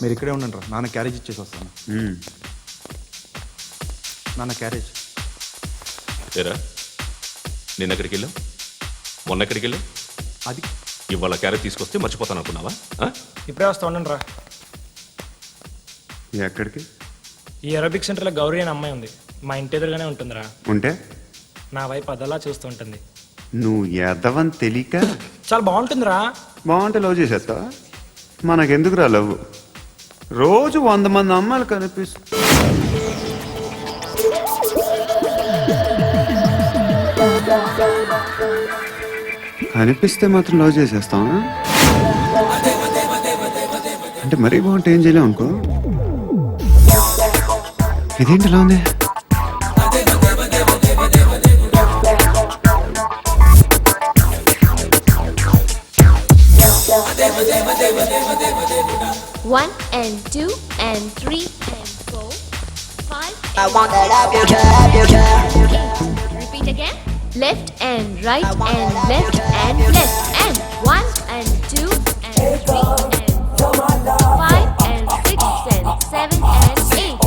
మీరు ఇక్కడే ఉండండి రా, నాన్న క్యారేజ్ ఇచ్చేసి వస్తాను. నాన్న క్యారేజ్. ఏరా నిన్న ఎక్కడికి వెళ్ళావు, మొన్న ఎక్కడికి వెళ్ళావు? అది ఇవాళ క్యారెట్ తీసుకొస్తే మర్చిపోతాను అనుకున్నావా? ఇప్పుడే వస్తా ఉండండి రా. ఎక్కడికి? ఈ అరబిక్ సెంటర్లో గౌరీ అనే అమ్మాయి ఉంది, మా ఇంటి ఎదురుగానే ఉంటుందిరా. ఉంటే నా వైపు అదలా చూస్తూ ఉంటుంది. నువ్వు ఎదవని తెలియక చాలా బాగుంటుందిరా. బాగుంటే లవ్ చేసేస్తావా? మనకెందుకురా లవ్? రోజు 100 మంది అమ్మాయిలు కనిపిస్తే మాత్రం లవ్ చేసేస్తావా? అంటే మరీ బాగుంటే ఏం చేయలేవు అనుకో. ఇదేంటి ఇలా ఉంది? One and two and three and four, five. I want that up your cat. Repeat again. Left and right and left and left and one and two and three and four, five and six and seven and eight.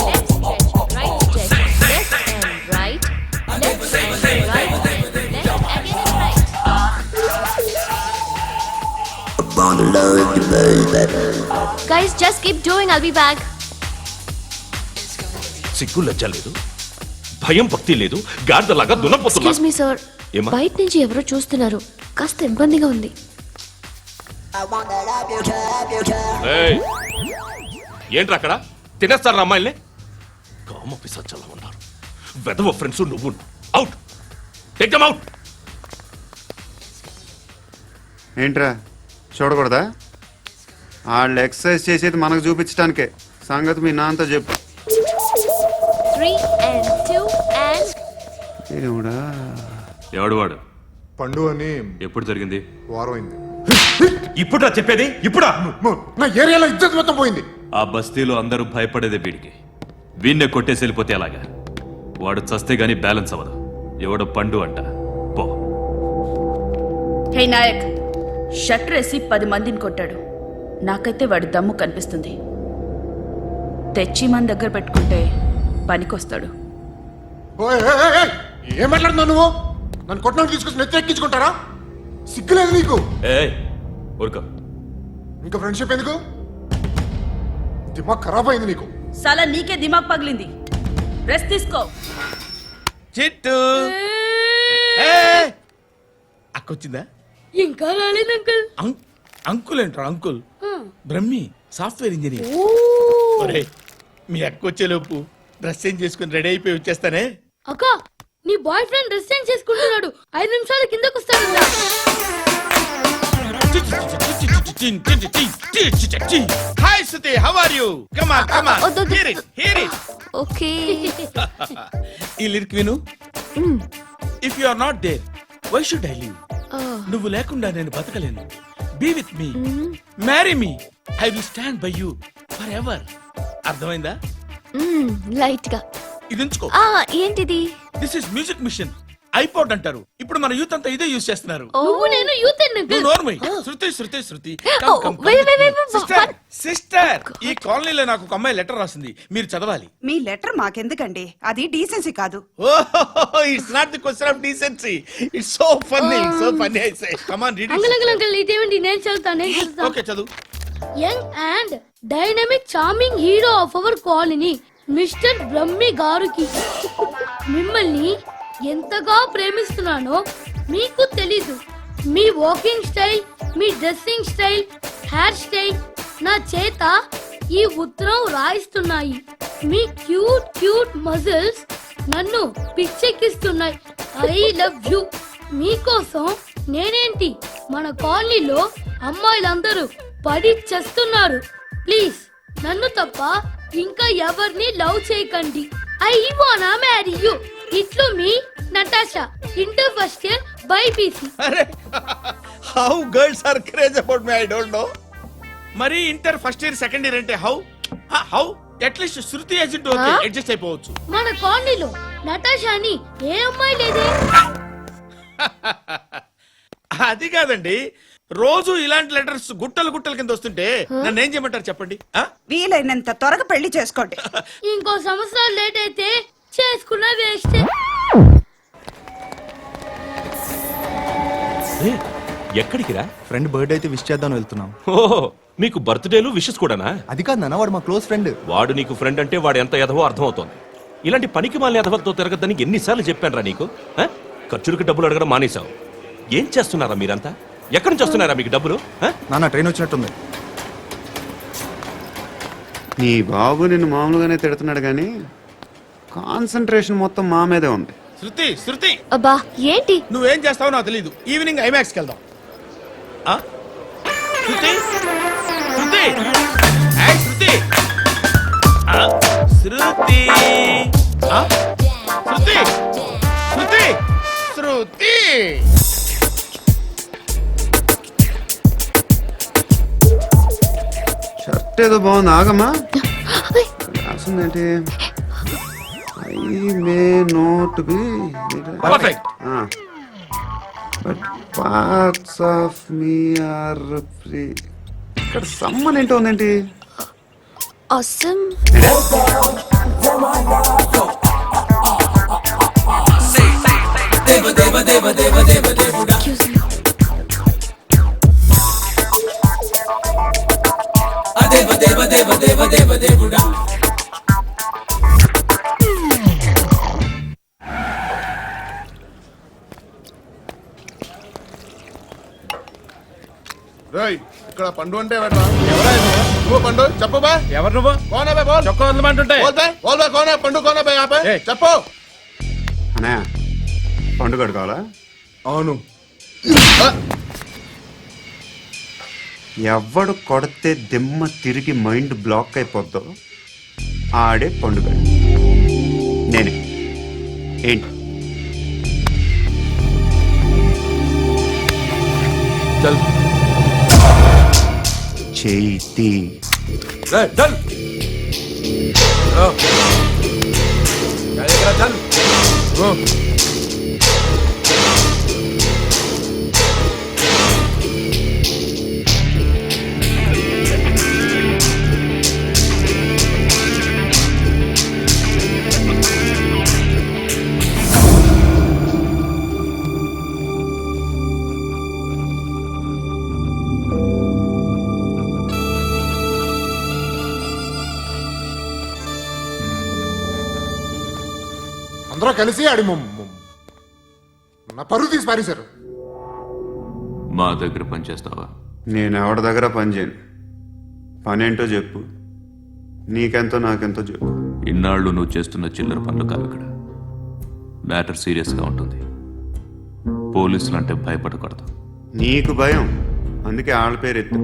Left stretch, right stretch, left and right, left and right and left again and right. Guys, just keep doing. I'll be back. సిగ్గు లజ్జ లేదు, భయం భక్తి లేదు, గాడిదలాగా దున్నపోతున్నా. Excuse me, sir. ఏమా? బయట నుంచి ఎవరో చూస్తున్నారు, కాస్త ఇబ్బందిగా ఉంది. I want that up your cat. ఏయ్, ఏంట్రా అక్కడ తినేస్తారా అమ్మాయిల్ని? కామ పిశాచాలా ఉన్నారు, వెదవ ఫ్రెండ్స్. నువ్వు అవుట్, టేక్ దెమ్ అవుట్. ఏంట్రా చూడకూడదా? వాళ్ళు ఎక్సర్సైజ్ చేసేది మనకు చూపించడానికే. సంగతి మీ నాన్నతో చెప్పు. 3 and 2 and ఏమిడా? ఎవడు వాడు? పండు అని ఎప్పుడు జరిగింది? వారం అయింది. ఇప్పుడా చెప్పేది? ఇప్పుడా? నా ఏరియాలో ఇజ్జత్ మొత్తం పోయింది. ఆ బస్తీలో అందరూ భయపడేదే వీడికి. వీణ్ణే కొట్టేసి వెళ్ళిపోతే అలాగా? వాడు చస్తే గానీ బ్యాలెన్స్ అవ్వదు. ఎవడో పండు అంట. పో. హే నాయక్, షట్టర్ వేసి 10 మందిని కొట్టాడు. నాకైతే వాడి దమ్ము కనిపిస్తుంది. తెచ్చి మన దగ్గర పెట్టుకుంటే పనికొస్తాడు. ఓయ్, ఏయ్, ఏయ్, ఏయ్, ఏం మాట్లాడుతున్నావు నువ్వు? నన్ను కొట్టడానికి తీసుకొచ్చి నెత్తి ఎక్కించుకుంటారా? సిగ్గులేదు నీకు? ఏయ్ ఊరుకో. ఇంకా ఫ్రెండ్షిప్ ఎందుకు? దిమాగ్ ఖరాబ్ అయింది నీకు. సాలా నీకే దిమాగ్ పగిలింది. రెస్ట్ తీసుకో. చిట్టు అక్కొచ్చిందా? ఇంకా రాలేదు అంకుల్. అంకుల్ ఏంట్రా అంకుల్? Brahmi software engineer. ఒరే, మీ అక్క వచ్చేలోపు డ్రెస్ చేంజ్ చేసుకుని రెడీ అయిపోయి వచ్చేస్తానే. అక్క, నీ బాయ్ ఫ్రెండ్ డ్రెస్ చేంజ్ చేసుకుంటున్నాడు. 5 నిమిషాలు కిందకు వస్తాడు. Hi Suthi, how are you? Come on come on, hear it hear it. Okay. ఈ లిరిక్ విను. If you are not there, why should I live? నువ్వు లేకుండా నేను బతకలేను. Be with me, marry me, I will stand by you forever. అర్థమైందా? Light గా. ఇది ఉంచుకో. ఏంటిది? This is music machine. IPod అంటారు. ఇప్పుడు మన యూత్ అంతా ఇదే యూజ్ చేస్తున్నారు. నువ్వు నేను యూత్ నువ్వు నోర్మై. శృతి శృతి శృతి. సిస్టర్, సిస్టర్, ఈ కాలనీలో నాకు ఒక అమ్మాయి లెటర్ రాసింది, మీరు చదవాలి. మీ లెటర్ మాకెందుకండి? అది డీసెన్సీ కాదు. Oh, it's not the question of decency. It's so funny, so funny. I say come on read uncle uncle uncle, ఇదేంటి? నేను చదువుతాను. ఓకే చదువు. Young and dynamic charming hero of our colony mister Brahmi గారికి మిమ్మల్ని ఎంతగా ప్రేమిస్తున్నానో మీకు తెలీదు. మీ వాకింగ్ స్టైల్, మీ డ్రెస్సింగ్ స్టైల్, హెయిర్ స్టైల్ నా చేత ఈ ఉత్తరం రాయిస్తున్నాయి. మీ క్యూట్ క్యూట్ మజిల్స్ నన్ను పిచ్చెక్కిస్తున్నాయి. I love you. మీకోసం నేనేంటి, మన కాలనీలో అమ్మాయిలందరూ పడి చేస్తున్నారు. ప్లీజ్ నన్ను తప్ప ఇంకా ఎవరిని లవ్ చేయకండి. ఐ వానా మ్యారీ యూ. ఇట్లు మీ Natasha, inter first year BiPC. అరే, how girls are craze about me, I don't know. మరి inter first year second year అంటే how how at least Shruti agent okay, adjust అయిపోవచ్చు. మన కాలనీలో నటాషా అని ఏ అమ్మాయి లేదే. అది కాదండి, రోజు ఇలాంటి లెటర్స్ గుట్టలు గుట్టల కింద వస్తుంటే నన్ను ఏం చేయమంటారు చెప్పండి ఆ? వీలైనంత త్వరగా పెళ్లి చేసుకోండి. ఇంకో సంవత్సరాలు లేట్ అయితే చేసుకున్న వేస్ట్. ఏ, ఎక్కడికి రా? ఫ్రెండ్ బర్త్డే అయితే విష్ చేద్దాం వెళ్తున్నాం. ఓహో, మీకు బర్త్డేలు విషెస్ కూడానా? అది కాదు నాన్న, వాడు మా క్లోజ్ ఫ్రెండ్. వాడు నీకు ఫ్రెండ్ అంటే వాడు ఎంత ఎదవో అర్థమవుతోంది. ఇలాంటి పనికి మాలిన ఎదవలతో తిరగద్దని ఎన్నిసార్లు చెప్పానురా నీకు? ఆ? ఖర్చులకు డబ్బులు అడగడం మానేశావు. ఏం చేస్తున్నారా మీరంతా? ఎక్కడి నుంచి వస్తున్నారా మీకు డబ్బులు? ఆ? నాన్న ట్రైన్ వచ్చినట్టుంది. నీ బాబు నిన్ను మామూలుగానే తిడుతున్నాడు కానీ కాన్సన్ట్రేషన్ మొత్తం మా మీదే ఉంది. శృతి శృతి అబ్బా ఏంటి? నువ్వేం చేస్తావో నాకు తెలియదు. ఈవినింగ్ ఐమాక్స్కి వెళ్దాం. ఆ? శృతి శృతి ఏయ్, శృతి ఆ? శృతి ఆ? శృతి శృతి శృతి షర్ట్ ఏదో బాగుంది, ఆగమ్మా. రాసిందేంటి? I may not be perfect. But parts of me are free. ఇక్కడ సమ్మన్ ఏంటో ఉందేంటి? Awesome. Excuse me. రేయ్, ఇక్కడ పండు అంటే ఎవరా? నువ్వు పండు చెప్పు బా. ఎవరు నువ్వు? కోనా బే బోల్. చొక్కా వదలమంటుంటే బోల్ బే బోల్ బే కోనా పండు కోనా బే ఆపే ఏయ్. చెప్పు. అనే పండుగ కావాలా? అవును. ఎవడు కొడితే దిమ్మ తిరిగి మైండ్ బ్లాక్ అయిపోద్దో ఆడే పండుగ. నేనే. ఏంటి? చల్ చేతి రే, చల్. ఓ. చల్, చల్. ఓ. అందరూ కలిసి ఆడి నా పరువు తీసి పారేశారు. మా దగ్గర పనిచేస్తావా? నేను ఎవరి దగ్గర పని చేయను. పని ఏంటో చెప్పు. నీకెంతో నాకెంతో చెప్పు. ఇన్నాళ్ళు నువ్వు చేస్తున్న చిల్లర పనులు కావు ఇక్కడ. మ్యాటర్ సీరియస్గా ఉంటుంది. పోలీసులు అంటే భయపడకూడదు. నీకు భయం, అందుకే ఆళ్ళ పేరు ఎత్తు.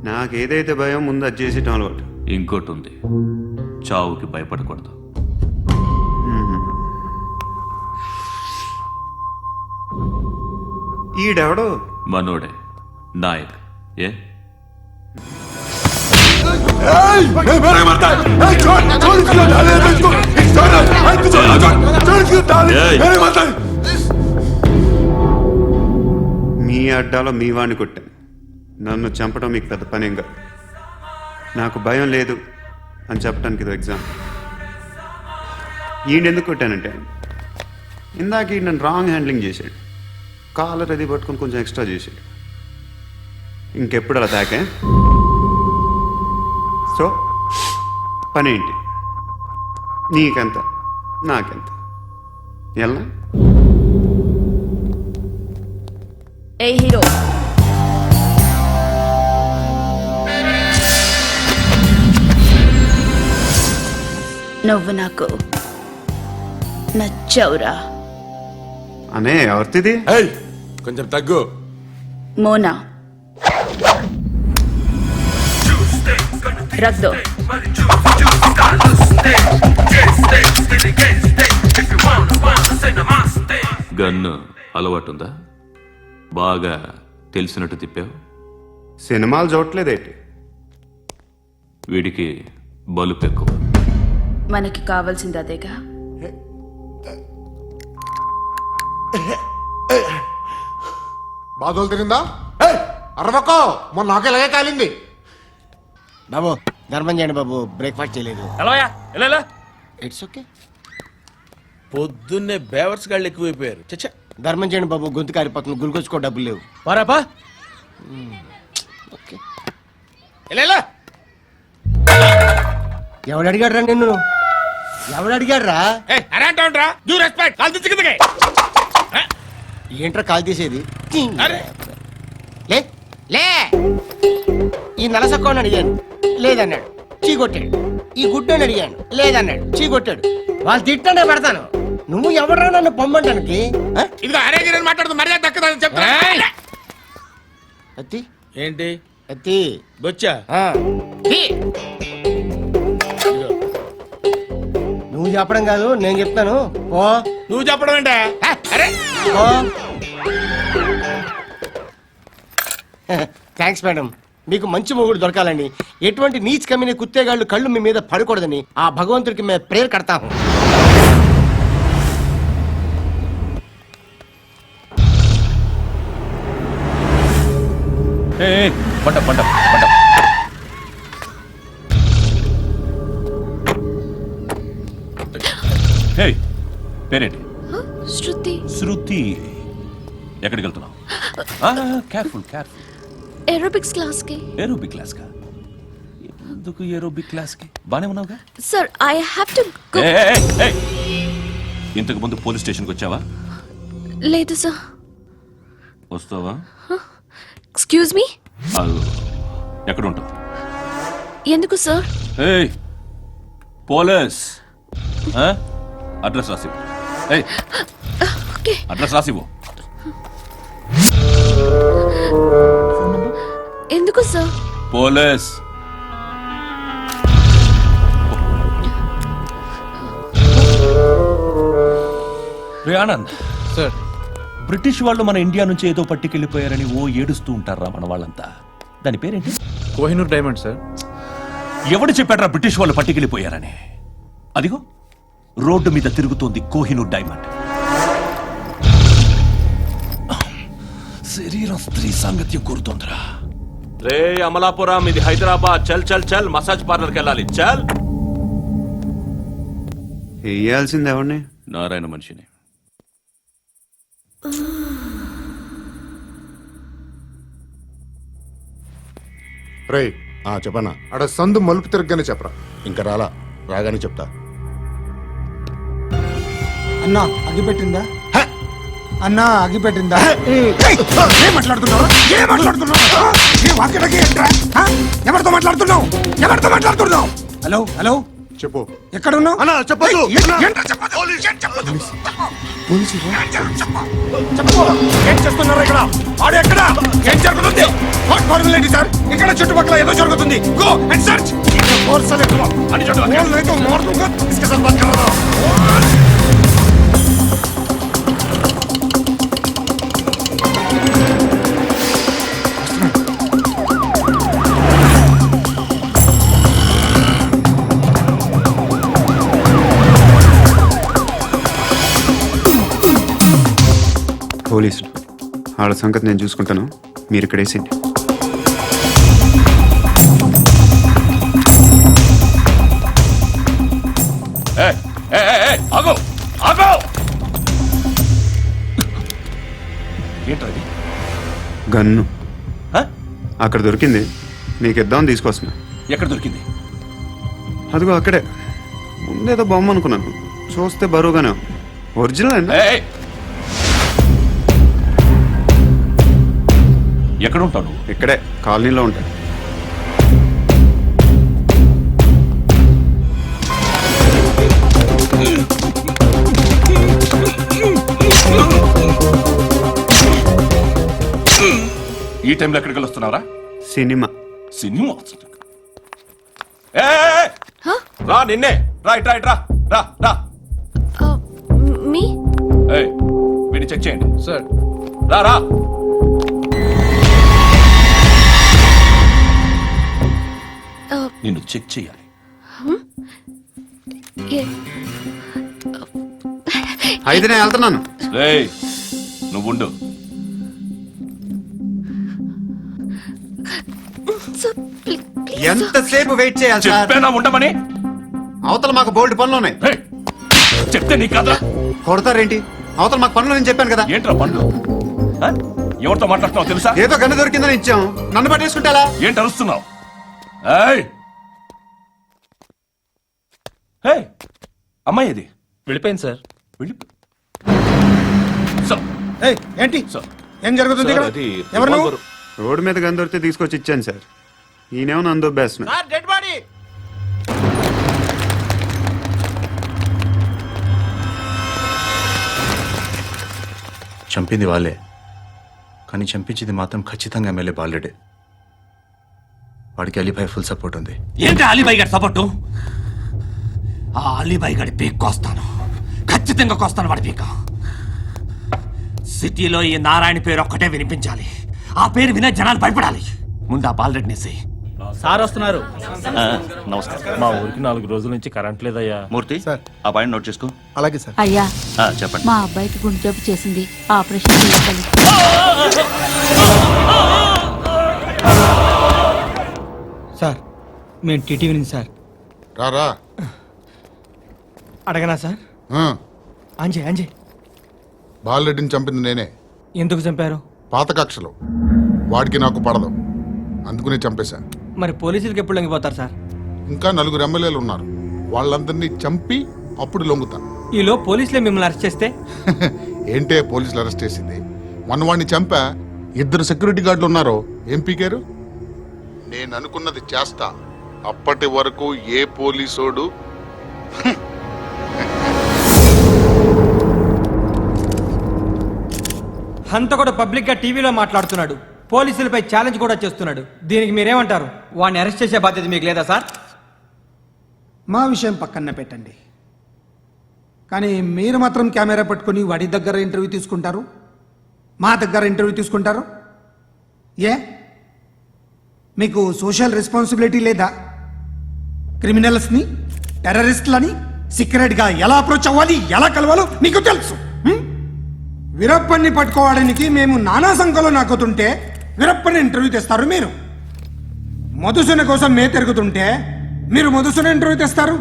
నాకేదైతే భయం ముందు అది చేసేటం అలవాటు. ఇంకోటి ఉంది, చావుకి భయపడకూడదు. ఈడెవడో మనోడే నాయక్. ఏ మీ అడ్డాలో మీ వాడిని కొట్టాను. నన్ను చంపడం మీకు పెద్ద పనేం కాదు. నాకు భయం లేదు అని చెప్పడానికి ఇది ఎగ్జామ్. ఈయనెందుకు కొట్టానంటే ఇందాక ఈ నన్ను రాంగ్ హ్యాండ్లింగ్ చేశాడు. కాలర్ అది పట్టుకొని కొంచెం ఎక్స్ట్రా చేశాడు. ఇంకెప్పుడు అలా తాకే. సో పని ఏంటి? నీకెంత నాకెంత ఎలా? ఏ హీరో, నువ్వు నాకు నచ్చవురా. అనే ఎవరిది? ఏయ్, కొంచెం తగ్గు. మోనా రక్ దో. గన్ను అలవాటుందా? బాగా తెలిసినట్టు తిప్పావు. సినిమాలు చూడట్లేదేంటి? వీడికి బలుపు ఎక్కువ. మనకి కావాల్సింది అదేగా. బాధలు తిరిందా? ఏయ్, అరవకో మొన్న నాకు ఇలాగే కాలింది. బాబు ధర్మం చేయండి బాబు, బ్రేక్ఫాస్ట్ చేయలేదు. ఎలా ఇట్స్ ఓకే. పొద్దున్నే బేవర్స్ గాళ్ళు ఎక్కువైపోయారు. చచ్చా ధర్మం చేయండి బాబు, గొంతు కారిపోతుంది, గురికొచ్చుకో డబ్బులు లేవు. పారాపా ఓకే. ఎలా ఎవడు అడిగాడు రా నిన్ను? ఎవడు అడిగాడు రా? అరే అంటావుంట్రా, డ్యూ రెస్పెక్ట్. కాల్ తెచ్చి కిందకి. ఏంట్రా కాల్ తీసేది? అరే లే లే. ఈ నలసక్కని అడిగాను, లేదన్నాడు, చీ కొట్టాడు. ఈ గుడ్డని అడిగాను, లేదన్నాడు, చీ కొట్టాడు. వాళ్ళు తిట్టానే పెడతాను. నువ్వు ఎవడరా నన్ను పొమ్మంటానికి? ఇదిగో అరే గిరని మాట్లాడుతూ మర్యాద దక్కదని చెప్తా. అత్తి ఏంటి అత్తి బొచ్చా? ఆ. తీ. నువ్వు చెప్పడం కాదు, నేను చెప్తాను. ఓ నువ్వు చెప్పడం ఏంటే? అరే ఓ. Thanks madam. మీకు మంచి మొగుడు దొరకాలని, ఎటువంటి నీచ్ కమ్మిన కుత్తేగాళ్ళు కళ్ళు మీ మీద పడకూడదని ఆ భగవంతుడికి మేము ప్రేయర్ కడతాము. పంట పంట పంట. హే, పేరేంటి? శృతి. శృతి. ఎక్కడికి వెళ్తున్నావు? Careful careful. ఏరోబిక్స్ క్లాస్ కి. ఏరోబిక్ క్లాస్ కా? ఎందుకు ఏరోబిక్ క్లాస్ కి? బానే ఉన్నావుగా? Sir I have to go. ఇంతకు ముందు పోలీస్ స్టేషన్కి వచ్చావా? లేదు సార్. వస్తావా? Excuse me. ఎక్కడ ఉంటావు? ఎందుకు సార్? ఏయ్ పోలీస్, అడ్రస్ రాసివ్వు. ఓకే. అడ్రస్ రాసివ్వు. ఎందుకు సార్? పోలీస్. రే ఆనంద్ సార్. బ్రిటిష్ వాళ్ళు మన ఇండియా నుంచి ఏదో పట్టుకెళ్ళిపోయారని ఓ ఏడుస్తూ ఉంటారా మన వాళ్ళంతా. దాని పేరేంటి? Kohinoor diamond sir. ఎవడు చెప్పాడ్రా బ్రిటిష్ వాళ్ళు పట్టుకెళ్ళిపోయారని? అదిగో రోడ్డు మీద తిరుగుతోంది కోహినూర్ డైమండ్. శరీరం స్త్రీ సాంగత్యం కోరుతోందిరా. రే అమలాపురం, ఇది హైదరాబాద్. చల్ చల్ చల్, మసాజ్ పార్లర్కి వెళ్ళాలి. చల్. వేయాల్సింది ఎవరిని? నారాయణ మనిషిని. రేయ్ చెప్పన్నా. అడ సందు మలుపు తిరగగానే చెప్పరా. ఇంకా రాలా, రాగానే చెప్తా. అన్నా అగిపెట్టిందా? అన్నా అగిపెట్టిందా? ఏం మాట్లాడుతున్నావు? ఏం మాట్లాడుతున్నావు? ఏ వాక్యలకి ఏంట్రా? ఎవరితో మాట్లాడుతున్నావు? ఎవరితో మాట్లాడుతున్నావు? హలో హలో, చెప్పు. ఎక్కడున్నావు? అన్నా చెప్పదు. ఏం చేస్తున్నారు ఇక్కడ? ఆడు ఎక్కడ? ఏం జరుగుతుంది? వాట్ ఫార్ములేంటి సార్? ఇక్కడ చుట్టుపక్కల ఏదో జరుగుతుంది. Go and search. అని పోలీసులు వాళ్ళ సంగతి నేను చూసుకుంటాను, మీరు ఇక్కడ వేసేయండి. ఏంటది? గన్ను అక్కడ దొరికింది, మీకు ఇద్దామని తీసుకొస్తున్నా. ఎక్కడ దొరికింది? అదిగో అక్కడే. ముందేదో బొమ్మ అనుకున్నాను, చూస్తే బరువుగానే ఒరిజినల్ అండి. ఎక్కడ ఉంటాను? ఇక్కడే కాలనీలో ఉంటాయి. ఈ టైంలో ఎక్కడికి వస్తున్నావురా? సినిమా. సినిమా రా, నిన్నే. రా ఇట్రా ఇట్రా, రా రా. మీ. వీడిని చెక్ చేయండి సార్. రా రా. నిన్ను చెక్ చేయాలి. అయితే నేను వెళ్తున్నాను. రేయ్ నువ్వుండు. ఎంతసేపు వెయిట్ చేయాలి సార్? చెప్పేనా ఉండమని? అవతల మాకు బోల్డ్ పనులు ఉన్నాయి. హే, చెప్తే నీ కదా కొడతారేంటి? అవతల మాకు పనులు నేను చెప్పాను కదా. ఏంట్రా పండ్లు? ఆ? ఎవరితో మాట్లాడుతున్నావు తెలుసా? ఏదో గన్ను దొరికిందని ఇచ్చాం, నన్ను పట్టేసుకుంటా. ఏంటి అరుస్తున్నావు? ఏయ్! హే, అమ్మాయి ఇది వెళ్ళిపోయింది సార్. వెళ్ళి సార్, ఏంటి సార్, ఏం జరుగుతుంది సార్, ఇక్కడ? అది ఎవరు నువ్వు? రివాల్వర్. రోడ్డు మీద గన్ను దొరికితే తీసుకొచ్చి ఇచ్చాను సార్. ఈయనేమో నన్ను దొబ్బేస్తున్నా. Sir dead body. చంపింది వాళ్ళే, కానీ చంపించింది మాత్రం ఖచ్చితంగా ఎమ్మెల్యే బాలుడే. వాడికి అలీభాయ్ ఫుల్ సపోర్ట్ ఉంది. ఏంటి అలీబాయి గారి సపోర్టు? ఆ అలీబాయి గారి పీక్ కోస్తాను, ఖచ్చితంగా కోస్తాను వాడి పీక. సిటీలో ఈ నారాయణ పేరు ఒక్కటే వినిపించాలి. ఆ పేరు వినే జనాలు భయపడాలి. ముందు ఆ బాలరెడ్డినేసి. సార్ వస్తున్నారు. నమస్కారం. మా ఊరికి 4 రోజుల నుంచి కరెంట్ లేదయ్యా. మూర్తి, ఆ పాయింట్ నోట్ చేసుకో. అలాగే సార్. అయ్యా, చెప్పండి. మా అబ్బాయికి గుండె జబ్బు చేసింది, ఆపరేషన్ చేయాలి. సార్ మేము టీటీవీ నుంచి సార్. రారా. అడగనా సార్? అంజయ్ బాలరెడ్డిని చంపింది నేనే. ఎందుకు చంపారు? పాత కక్షలు. వాడికి నాకు పడదు, అందుకునే చంపేశాను. మరి పోలీసులకు ఎప్పుడు లొంగిపోతారు సార్? ఇంకా 4 ఎమ్మెల్యేలు ఉన్నారు, వాళ్ళందరినీ చంపి అప్పుడు లొంగుతాను. ఈలో పోలీసులే మిమ్మల్ని అరెస్ట్ చేస్తే? ఏంటే పోలీసులు అరెస్ట్ చేసింది? మొన్న వాడిని చంపా, 2 సెక్యూరిటీ గార్డులు ఉన్నారో ఏం పీకారు? నేను అనుకున్నది చేస్తా. అప్పటి వరకు ఏ పోలీసోడు అంత కూడా పబ్లిక్ గా టీవీలో మాట్లాడుతున్నాడు, పోలీసులపై ఛాలెంజ్ కూడా చేస్తున్నాడు. దీనికి మీరేమంటారు? వాడిని అరెస్ట్ చేసే బాధ్యత మీకు లేదా సార్? మా విషయం పక్కన పెట్టండి, కానీ మీరు మాత్రం కెమెరా పట్టుకొని వాడి దగ్గర ఇంటర్వ్యూ తీసుకుంటారు, మా దగ్గర ఇంటర్వ్యూ తీసుకుంటారు. ఏ మీకు సోషల్ రెస్పాన్సిబిలిటీ లేదా? క్రిమినల్స్ని, టెర్రరిస్టులని సీక్రెట్గా ఎలా అప్రోచ్ అవ్వాలి, ఎలా కలవాలో మీకు తెలుసు. వీరప్పన్ని పట్టుకోవడానికి మేము నానా సంఖ్యలో నాకుతుంటే వీరప్పని ఇంటర్వ్యూ తెస్తారు మీరు. మధుసూన కోసం మే తిరుగుతుంటే మీరు మధుసూన ఇంటర్వ్యూ తెస్తారు.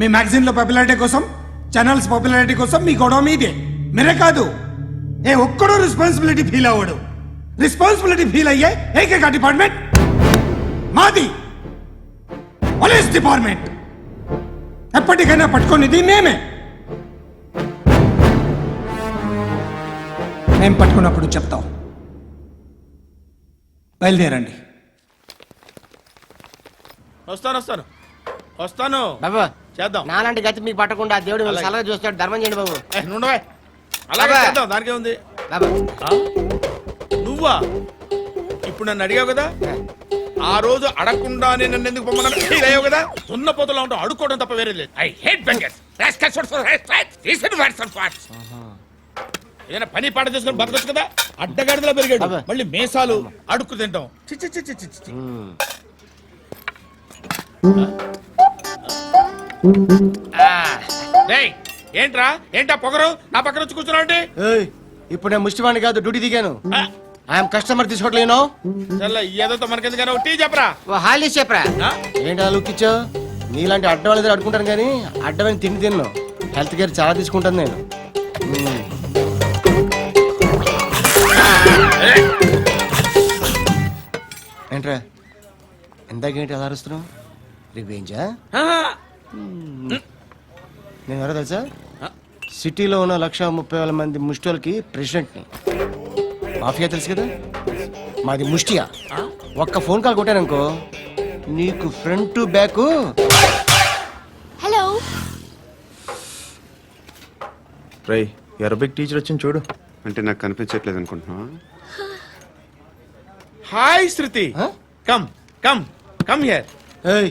మీ మ్యాగజైన్లో పాపులారిటీ కోసం, ఛానల్స్ పాపులారిటీ కోసం మీ గొడవ మీదే. మీరే కాదు, ఏ ఒక్కడో రెస్పాన్సిబిలిటీ ఫీల్ అవ్వడు. రెస్పాన్సిబిలిటీ ఫీల్ అయ్యే ఏకైక డిపార్ట్మెంట్ మాది, పోలీస్ డిపార్ట్మెంట్. ఎప్పటికైనా పట్టుకునేది మేమే. మేము పట్టుకున్నప్పుడు చెప్తాం. బయలుదేరండి. వస్తాను బాబు చేద్దాం. నాలాంటి గతి మీకు పట్టకుండా దేవుడు మిమ్మల్ని సలహా చూస్తాడు. ధర్మం చేయండి బాబు. అలాగే బాబా. చేద్దాం, దానికే ఉంది. బాబు నువ్వా ఇప్పుడు నన్ను అడిగావు కదా, ఆ రోజు అడగకుండానే నన్ను ఎందుకు పొమ్మన్నాను ఫీల్ అయ్యావు కదా. సున్న పోతలో ఉంటావు, అడుక్కోవడం తప్ప వేరే లేదు. I hate bangers. ఏదైనా పని పాట చేసుకుని బతకొచ్చు కదా. అడ్డగాడిదలా పెరిగాడు, అబ్బా. మళ్ళీ మేసాలు అడుక్కు తింటాం. చి చి చి చి చి చి. రేయ్, ఏంటా పొగరు నా పక్కన వచ్చి కూర్చున్నావు అంటే? ఏయ్, ఇప్పుడు నేను ముష్టివాణి కాదు, డ్యూటీ దిగాను. ఐఎమ్ కస్టమర్ తీసుకోవట్లేను. ఏదో మనకెందుకైనా టీ చెప్పరా. ఓ హాలీ చెప్పరా. ఆ? ఏంటి అలా లుక్ ఇచ్చావు? నీలాంటి అడ్డ వాళ్ళ దగ్గర అడుకుంటాను కానీ అడ్డమైన తిండి తిన్ను. హెల్త్ కేర్ చాలా తీసుకుంటాను నేను. ఏంట్రా ఎందాకేంటి అలా అరుస్తున్నావు? రివేంజా? నేను ఎవరో తెలుసా? సిటీలో ఉన్న 130,000 మంది ముష్టిలకి ప్రెసిడెంట్ని. మాఫియా తెలుసు కదా, మాది ముష్టియా. ఒక్క ఫోన్ కాల్ కొట్టాననుకో నీకు ఫ్రంట్ టు బ్యాక్. హలో. రై, అరబిక్ టీచర్ వచ్చింది చూడు. అంటే నాకు కనిపించట్లేదు అనుకుంటున్నా. Hi Shruti, come come come here. ఏయ్,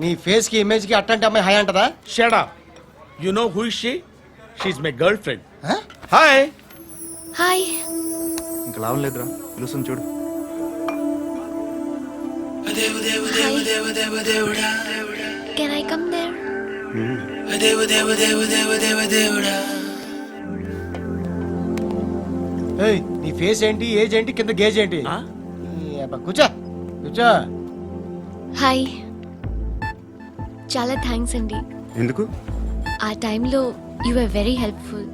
నీ ఫేస్ కి ఇమేజ్ కి అట్టంటే అమ్మాయి హాయ్ అంటదా? Shut up. You know who is she? She is my girl friend. Hi. Hi. ఇంకా లాభం లేదురా, పిలుస్తుంది చూడు. Can I come there? ఏయ్, నీ ఫేస్ ఏంటి, ఏజ్ ఏంటి, కింద గేజ్ ఏంటి? కూర్చో కూర్చో. హాయ్, చాలా థ్యాంక్స్ అండి. ఎందుకు? ఆ టైంలో you are very helpful.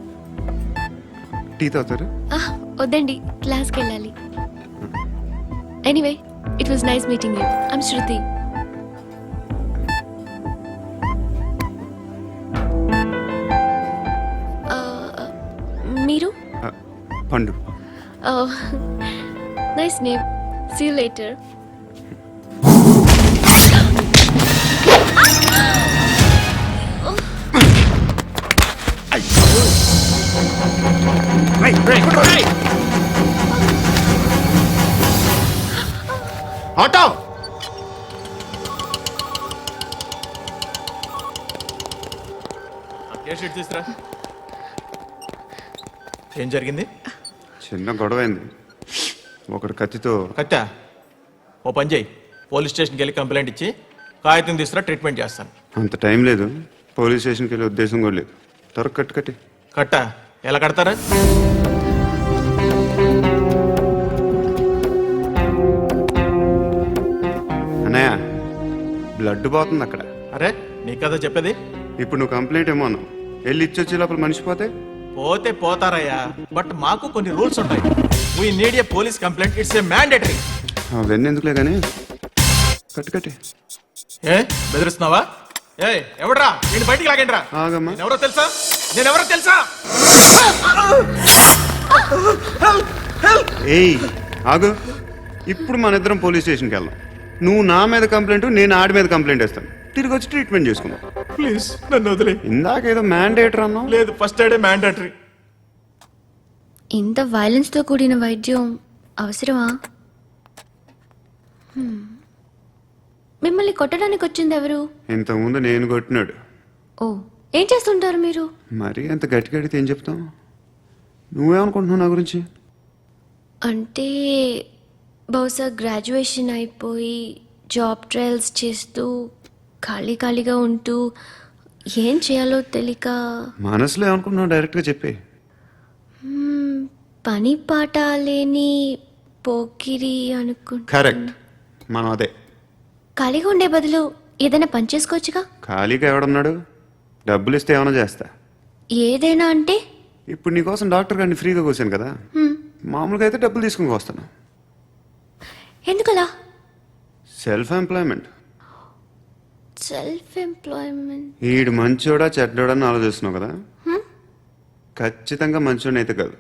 Tea తాగుతారు? వద్దండి, క్లాస్కి వెళ్ళాలి. Anyway, it was nice meeting you. I'm Shruti. మీరు? Pandu. Nice name. See you later. Auto తీసురా. ఏం జరిగింది? చిన్న గొడవ అయింది. ఒకడు కత్తితో. కట్టా, ఓ పని చేయి, పోలీస్ స్టేషన్కి వెళ్ళి కంప్లైంట్ ఇచ్చి కాగితం తీసుకురా, ట్రీట్మెంట్ చేస్తాను. అంత టైం లేదు, పోలీస్ స్టేషన్కి వెళ్ళే ఉద్దేశం కూడా లేదు. త్వరగా కట్టు కట్టి. కట్టా, ఎలా కడతారా? అన్నయ్య, బ్లడ్ పోతుంది అక్కడ. అరే నీ కదా చెప్పేది. ఇప్పుడు నువ్వు కంప్లైంట్ ఏమో అన్నావు. వెళ్ళి ఇచ్చొచ్చే లోపల మనిషి పోతే పోతే పోతారయ్యా, బట్ మాకు కొన్ని రూల్స్ ఉంటాయి. We need a police complaint, it's a mandatory. అవన్నీ ఎందుకులే కానీ కట్టు కట్టి. ఏ బెదిరిస్తున్నావా? ఏ ఎవడ్రా నేను బయటికి లాగండి రా. ఆగమ్మా. ఎవరో తెలుసా? నేనెవరో తెలుసా? ఏయ్ ఆగు. ఇప్పుడు మన ఇద్దరం పోలీస్ స్టేషన్కి వెళ్దాం. నువ్వు నా మీద కంప్లైంట్, నేను ఆడి మీద కంప్లైంట్ వేస్తాను. తిరిగి వచ్చి ట్రీట్మెంట్ చేసుకుందాం. ప్లీజ్ నన్ను వదిలే. ఇందాకేదో మ్యాండేటర్ అన్నావు. లేదు, ఫస్ట్ ఎయిడే మ్యాండేటరీ. ఇంత వైలెన్స్తో కూడిన వైద్యం అవసరమా? మిమ్మల్ని కొట్టడానికి వచ్చింది ఎవరు? ఇంతకుముందు నేను కొట్టినాడు. ఓ, ఏం చేస్తుంటారు మీరు? మరీ అంత గట్టిగా అడిగితే ఏం చెప్తాం? నువ్వేమనుకుంటున్నావు నా గురించి? అంటే బహుశా గ్రాడ్యుయేషన్ అయిపోయి జాబ్ ట్రయల్స్ చేస్తూ ఖాళీగా ఉంటూ ఏం చేయాలో తెలియక. మనసులో ఏమనుకుంటున్నావు డైరెక్ట్గా చెప్పే. పని పాట లేని పోకిరి అనుకుంటా. కరెక్ట్, మనం అదే. ఖాళీగా ఉండే బదులు ఏదైనా పని చేసుకోవచ్చుగా. ఖాళీగా ఎవడన్నాడు? డబ్బులు ఇస్తే ఏమైనా చేస్తా. ఏదైనా అంటే? ఇప్పుడు నీకోసం డాక్టర్ గారిని ఫ్రీగా కూర్చాను కదా, మామూలుగా అయితే డబ్బులు తీసుకుని వస్తాను. ఎందుకలా? Self employment. Self employment. ఈడు మంచోడా చెడ్డోడా అని ఆలోచిస్తున్నావు కదా. ఖచ్చితంగా మంచోడని అయితే కాదు.